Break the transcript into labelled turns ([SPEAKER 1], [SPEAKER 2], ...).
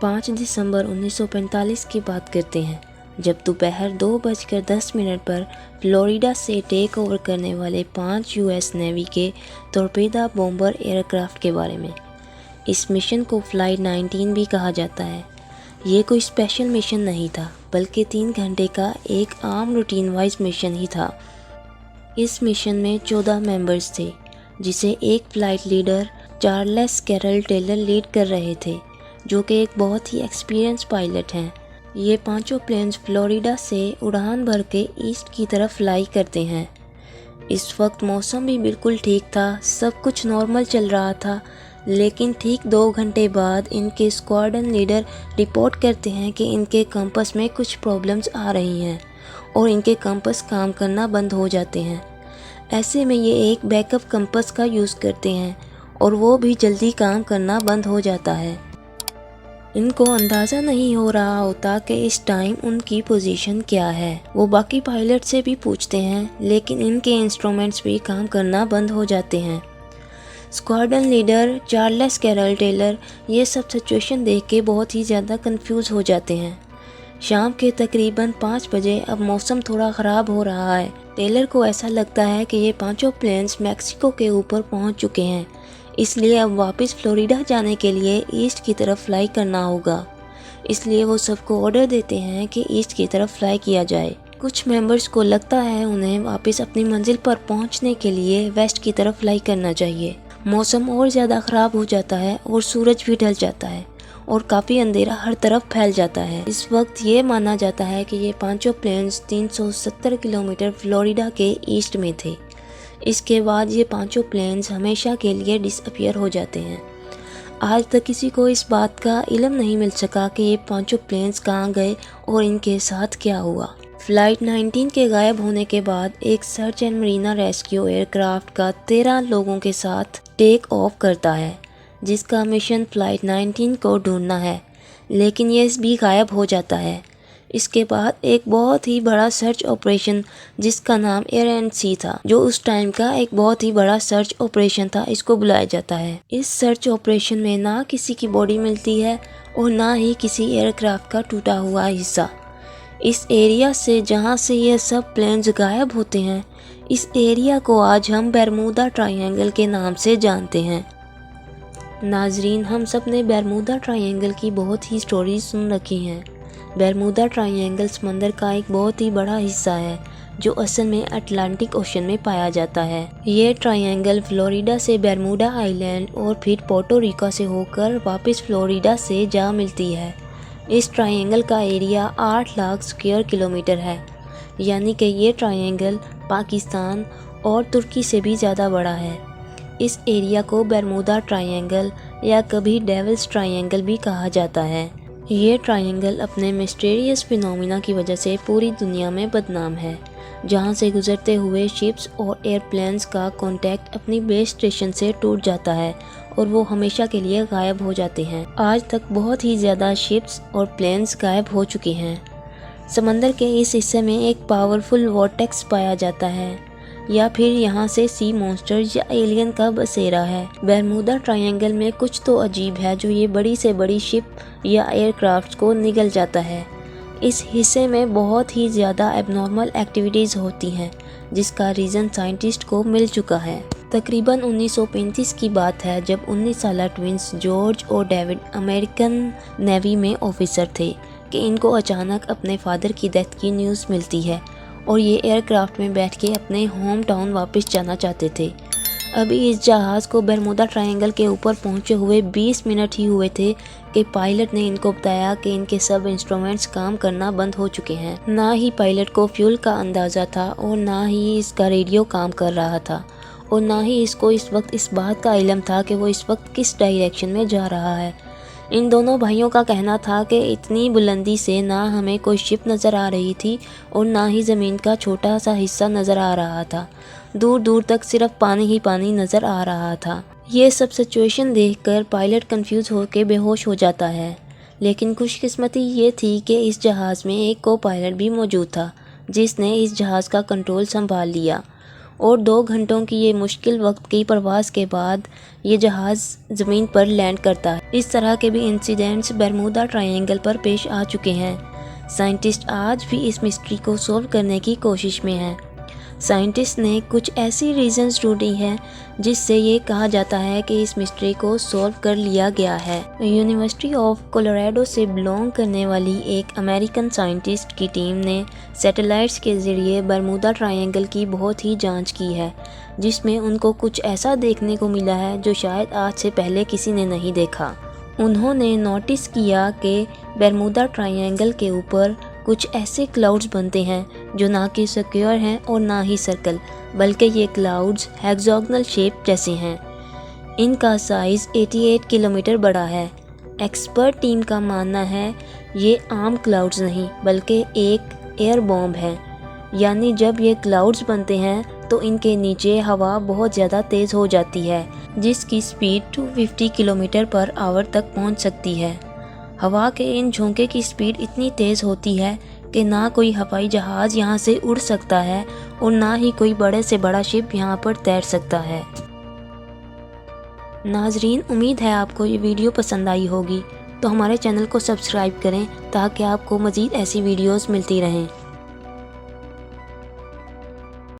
[SPEAKER 1] 5 दिसंबर 1945 की बात करते हैं, जब दोपहर 2:10 पर फ्लोरिडा से टेक ओवर करने वाले 5 यूएस नेवी के टॉर्पेडो बॉम्बर एयरक्राफ्ट के बारे में। इस मिशन को फ्लाइट 19 भी कहा जाता है। ये कोई स्पेशल मिशन नहीं था, बल्कि 3 घंटे का एक आम रूटीन वाइज मिशन ही था। इस मिशन में 14 मेंबर्स थे, जिसे एक flight leader Charles Carroll Taylor lead कर रहे थे, जो कि एक बहुत ही एक्सपीरियंस पायलट हैं। ये पांचों प्लेन्स फ्लोरिडा से उड़ान भर के ईस्ट की तरफ फ्लाई करते हैं। इस वक्त मौसम भी बिल्कुल ठीक था, सब कुछ नॉर्मल चल रहा था, लेकिन ठीक 2 घंटे बाद इनके स्क्वाड्रन लीडर रिपोर्ट करते हैं कि इनके कंपास में कुछ प्रॉब्लम्स आ रही हैं और इनके कंपास काम करना बंद हो जाते हैं। ऐसे में ये एक बैकअप कंपास का यूज़ करते हैं और वो भी जल्दी काम करना बंद हो जाता है। इनको अंदाज़ा नहीं हो रहा होता कि इस टाइम उनकी पोजीशन क्या है। वो बाकी पायलट से भी पूछते हैं, लेकिन इनके इंस्ट्रूमेंट्स भी काम करना बंद हो जाते हैं। Squadron leader Charles Carroll Taylor ये सब सिचुएशन देख के बहुत ही ज़्यादा कंफ्यूज हो जाते हैं। शाम के तकरीबन 5 बजे अब मौसम थोड़ा ख़राब हो रहा है। टेलर को ऐसा लगता है कि ये पांचों प्लेन्स मैक्सिको के ऊपर पहुंच चुके हैं, इसलिए अब वापस फ्लोरिडा जाने के लिए ईस्ट की तरफ फ्लाई करना होगा। इसलिए वो सबको ऑर्डर देते हैं कि ईस्ट की तरफ फ्लाई किया जाए। कुछ मेंबर्स को लगता है उन्हें वापस अपनी मंजिल पर पहुंचने के लिए वेस्ट की तरफ फ्लाई करना चाहिए। मौसम और ज़्यादा ख़राब हो जाता है और सूरज भी ढल जाता है और काफ़ी अंधेरा हर तरफ फैल जाता है। इस वक्त ये माना जाता है कि ये पांचों प्लेन्स 370 किलोमीटर फ्लोरिडा के ईस्ट में थे। इसके बाद ये पांचों प्लेन्स हमेशा के लिए डिसअपियर हो जाते हैं। आज तक किसी को इस बात का इल्म नहीं मिल सका कि ये पांचों प्लेन्स कहाँ गए और इनके साथ क्या हुआ। फ्लाइट 19 के गायब होने के बाद एक search and Marina rescue aircraft का 13 लोगों के साथ टेक ऑफ करता है, जिसका मिशन फ्लाइट 19 को ढूंढना है, लेकिन ये भी गायब हो जाता है। इसके बाद एक बहुत ही बड़ा सर्च ऑपरेशन जिसका नाम एयर एंड सी था, जो उस टाइम का एक बहुत ही बड़ा सर्च ऑपरेशन था, इसको बुलाया जाता है। इस सर्च ऑपरेशन में ना किसी की बॉडी मिलती है और ना ही किसी एयरक्राफ्ट का टूटा हुआ हिस्सा। इस एरिया से जहां से ये सब प्लेन्स गायब होते हैं, इस एरिया को आज हम बरमूदा ट्रायंगल के नाम से जानते हैं। नाजरीन, हम सब ने बरमूदा ट्रायंगल की बहुत ही स्टोरीज सुन रखी हैं। बरमूदा ट्रायंगल समंदर का एक बहुत ही बड़ा हिस्सा है, जो असल में अटलांटिक ओशन में पाया जाता है। ये ट्रायंगल फ्लोरिडा से बरमूडा आइलैंड और फिर पोर्टो रिको से होकर वापस फ्लोरिडा से जा मिलती है। इस ट्रायंगल का एरिया 8 लाख स्क्वायर किलोमीटर है, यानी कि ये ट्रायंगल पाकिस्तान और तुर्की से भी ज़्यादा बड़ा है। इस एरिया को बरमूदा ट्रायंगल या कभी डेविल्स ट्रायंगल भी कहा जाता है। ये ट्रायंगल अपने मिस्टीरियस फिनोमिना की वजह से पूरी दुनिया में बदनाम है, जहां से गुजरते हुए शिप्स और एयरप्लेन्स का कांटेक्ट अपनी बेस स्टेशन से टूट जाता है और वो हमेशा के लिए गायब हो जाते हैं। आज तक बहुत ही ज़्यादा शिप्स और प्लेन्स गायब हो चुके हैं। समंदर के इस हिस्से में एक पावरफुल वॉर्टेक्स पाया जाता है, या फिर यहाँ से सी मॉन्स्टर या एलियन का बसेरा है। बरमूदा ट्रायंगल में कुछ तो अजीब है जो ये बड़ी से बड़ी शिप या एयरक्राफ्ट को निगल जाता है। इस हिस्से में बहुत ही ज़्यादा एबनॉर्मल एक्टिविटीज़ होती हैं, जिसका रीज़न साइंटिस्ट को मिल चुका है। तकरीबन 1935 की बात है, जब 19 साला ट्विंस जॉर्ज और डेविड अमेरिकन नेवी में ऑफिसर थे कि इनको अचानक अपने फादर की डेथ की न्यूज़ मिलती है और ये एयरक्राफ्ट में बैठ के अपने होम टाउन वापस जाना चाहते थे। अभी इस जहाज़ को बरमूदा ट्रायंगल के ऊपर पहुंचे हुए 20 मिनट ही हुए थे कि पायलट ने इनको बताया कि इनके सब इंस्ट्रूमेंट्स काम करना बंद हो चुके हैं। ना ही पायलट को फ्यूल का अंदाज़ा था और ना ही इसका रेडियो काम कर रहा था और ना ही इसको इस वक्त इस बात का इल्म था कि वो इस वक्त किस डायरेक्शन में जा रहा है। इन दोनों भाइयों का कहना था कि इतनी बुलंदी से ना हमें कोई शिप नज़र आ रही थी और ना ही ज़मीन का छोटा सा हिस्सा नज़र आ रहा था। दूर दूर तक सिर्फ पानी ही पानी नज़र आ रहा था। ये सब सिचुएशन देखकर पायलट कंफ्यूज होकर बेहोश हो जाता है, लेकिन खुशकिस्मती ये थी कि इस जहाज़ में एक को पायलट भी मौजूद था, जिसने इस जहाज़ का कंट्रोल संभाल लिया اور 2 گھنٹوں کی یہ مشکل وقت کی پرواز کے بعد یہ جہاز زمین پر لینڈ کرتا ہے۔ اس طرح کے بھی انسیڈنٹس برمودا ٹرائینگل پر پیش آ چکے ہیں۔ سائنٹسٹ آج بھی اس مسٹری کو سولو کرنے کی کوشش میں ہیں۔ سائنٹسٹ نے کچھ ایسی ریزنز ڈھونڈی ہیں جس سے یہ کہا جاتا ہے کہ اس مسٹری کو سولو کر لیا گیا ہے۔ یونیورسٹی آف کولوراڈو سے بلونگ کرنے والی ایک امریکن سائنٹسٹ کی ٹیم نے سیٹلائٹس کے ذریعے برمودا ٹرائینگل کی بہت ہی جانچ کی ہے، جس میں ان کو کچھ ایسا دیکھنے کو ملا ہے جو شاید آج سے پہلے کسی نے نہیں دیکھا۔ انہوں نے نوٹس کیا کہ برمودا ٹرائینگل کے اوپر کچھ ایسے کلاؤڈز بنتے ہیں جو نہ کہ سکیور ہیں اور نہ ہی سرکل، بلکہ یہ کلاؤڈز ہیگزاگنل شیپ جیسے ہیں۔ ان کا سائز 88 کلومیٹر بڑا ہے۔ ایکسپرٹ ٹیم کا ماننا ہے یہ عام کلاؤڈز نہیں بلکہ ایک ایئر بومب ہے، یعنی جب یہ کلاؤڈز بنتے ہیں تو ان کے نیچے ہوا بہت زیادہ تیز ہو جاتی ہے، جس کی سپیڈ 250 کلومیٹر پر آور تک پہنچ سکتی ہے۔ ہوا کے ان جھونکے کی سپیڈ اتنی تیز ہوتی ہے کہ نہ کوئی ہوائی جہاز یہاں سے اڑ سکتا ہے اور نہ ہی کوئی بڑے سے بڑا شپ یہاں پر تیر سکتا ہے۔ ناظرین، امید ہے آپ کو یہ ویڈیو پسند آئی ہوگی، تو ہمارے چینل کو سبسکرائب کریں تاکہ آپ کو مزید ایسی ویڈیوز ملتی رہیں۔